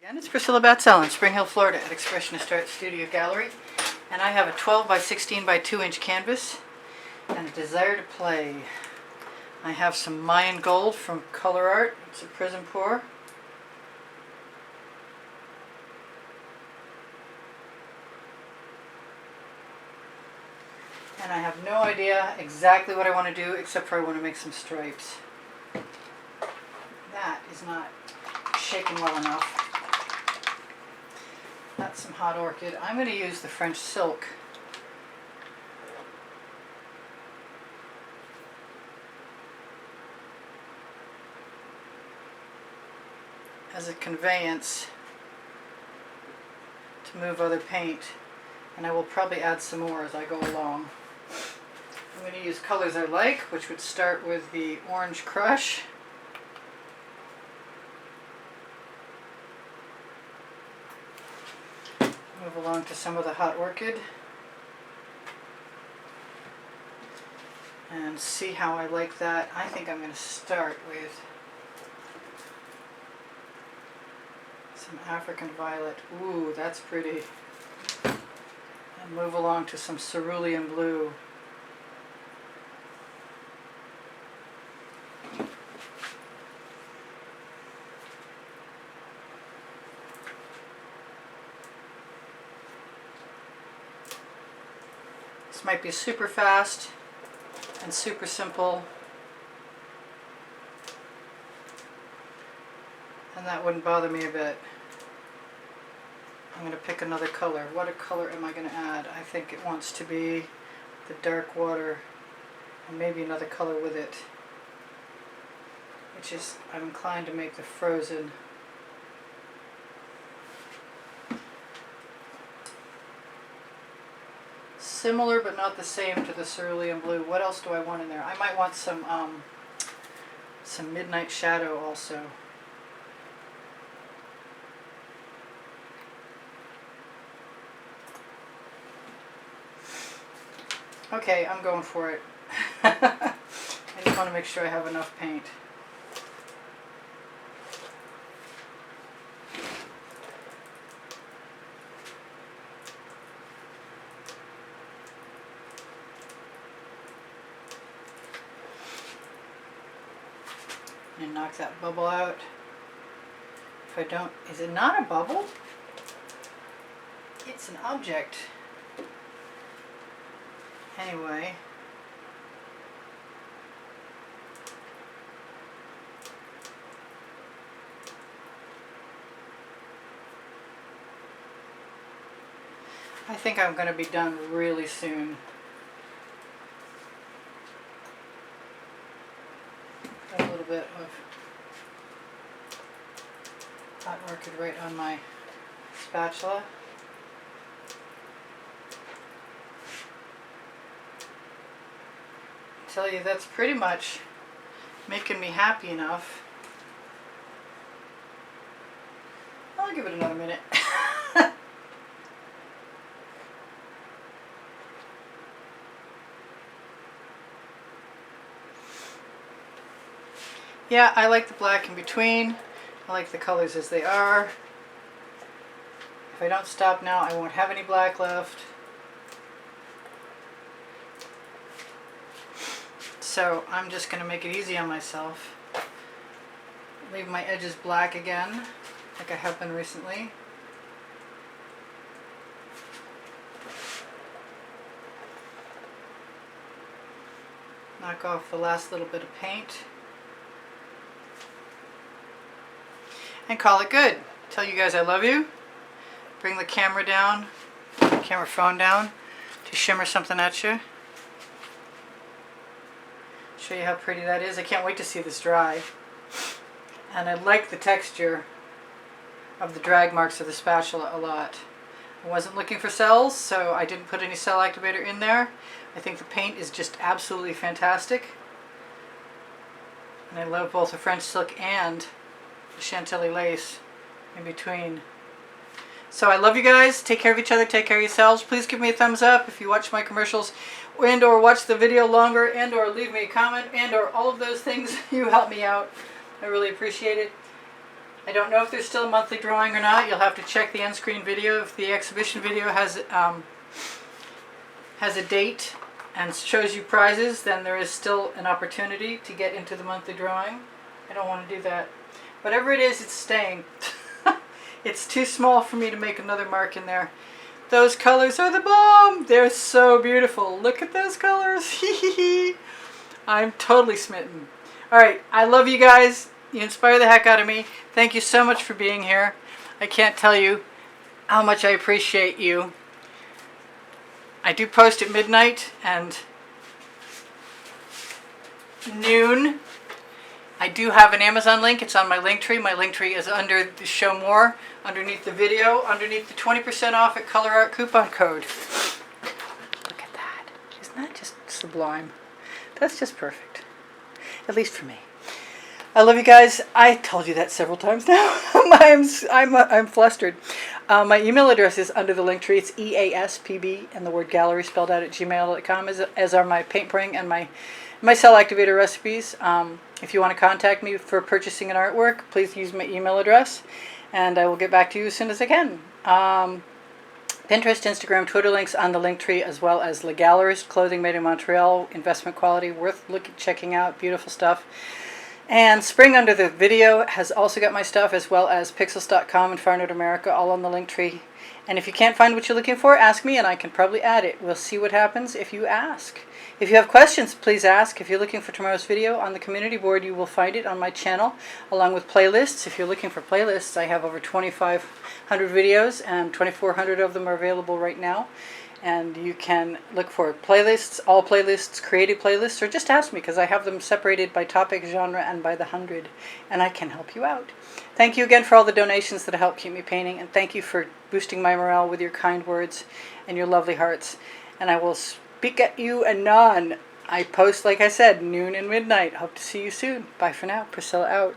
Again, it's Priscilla Batzell in Spring Hill, Florida at Expressionist Art Studio Gallery, and I have a 12 by 16 by 2 inch canvas and a desire to play. I have some Mayan gold from Colour Arte. It's a Prizm pour. And I have no idea exactly what I want to do except for I want to make some stripes. That is not shaken well enough. That's some hot orchid. I'm going to use the French silk. As a conveyance to move other paint, and I will probably add some more as I go along. I'm going to use colors I like, which would start with the Orange Crush. Move along to some of the hot orchid and see how I like that. I think I'm going to start with some African violet. Ooh, that's pretty. And move along to some cerulean blue. This might be super fast and super simple, and that wouldn't bother me a bit. I'm going to pick another color. What color am I going to add? I think it wants to be the dark water and maybe another color with it, which is, I'm inclined to make the frozen. Similar but not the same to the cerulean blue. What else do I want in there? I might want some midnight shadow also. Okay, I'm going for it. I just want to make sure I have enough paint. And knock that bubble out. If I don't, is it not a bubble? It's an object. Anyway. I think I'm going to be done really soon. A little bit of hot orchid right on my spatula. I tell you, that's pretty much making me happy enough. I'll give it another minute. Yeah, I like the black in between. I like the colors as they are. If I don't stop now, I won't have any black left. So I'm just going to make it easy on myself. Leave my edges black again, like I have been recently. Knock off the last little bit of paint. And call it good. Tell you guys I love you. Bring the camera down, camera phone down to shimmer something at you. Show you how pretty that is. I can't wait to see this dry. And I like the texture of the drag marks of the spatula a lot. I wasn't looking for cells, so I didn't put any cell activator in there. I think the paint is just absolutely fantastic. And I love both the French silk and the Chantilly Lace in between. So I love you guys. Take care of each other. Take care of yourselves. Please give me a thumbs up if you watch my commercials and or watch the video longer and or leave me a comment and or all of those things. You help me out. I really appreciate it. I don't know if there's still a monthly drawing or not. You'll have to check the end screen video. If the exhibition video has a date and shows you prizes, then there is still an opportunity to get into the monthly drawing. I don't want to do that. Whatever it is, it's staying. It's too small for me to make another mark in there. Those colors are the bomb! They're so beautiful. Look at those colors. I'm totally smitten. Alright, I love you guys. You inspire the heck out of me. Thank you so much for being here. I can't tell you how much I appreciate you. I do post at midnight and noon. I do have an Amazon link. It's on my link tree. My link tree is under the Show More, underneath the video, underneath the 20% off at Colour Arte coupon code. Look at that. Isn't that just sublime? That's just perfect. At least for me. I love you guys. I told you that several times now. I'm flustered. My email address is under the link tree. It's easpb and the word gallery spelled out at gmail.com, as are my paint pouring and my cell activator recipes. If you want to contact me for purchasing an artwork, please use my email address, and I will get back to you as soon as I can. Pinterest, Instagram, Twitter links on the link tree, as well as Le Gallerist, clothing made in Montreal, investment quality, worth checking out, beautiful stuff. And Spring under the video has also got my stuff, as well as pixels.com and Far North America, all on the link tree. And if you can't find what you're looking for, ask me and I can probably add it. We'll see what happens if you ask. If you have questions, please ask. If you're looking for tomorrow's video on the community board, you will find it on my channel, along with playlists. If you're looking for playlists, I have over 2,500 videos, and 2,400 of them are available right now. And you can look for playlists, all playlists, creative playlists, or just ask me, because I have them separated by topic, genre, and by the 100, and I can help you out. Thank you again for all the donations that help keep me painting, and thank you for boosting my morale with your kind words and your lovely hearts. And I will speak at you anon. I post, like I said, noon and midnight. Hope to see you soon. Bye for now. Priscilla out.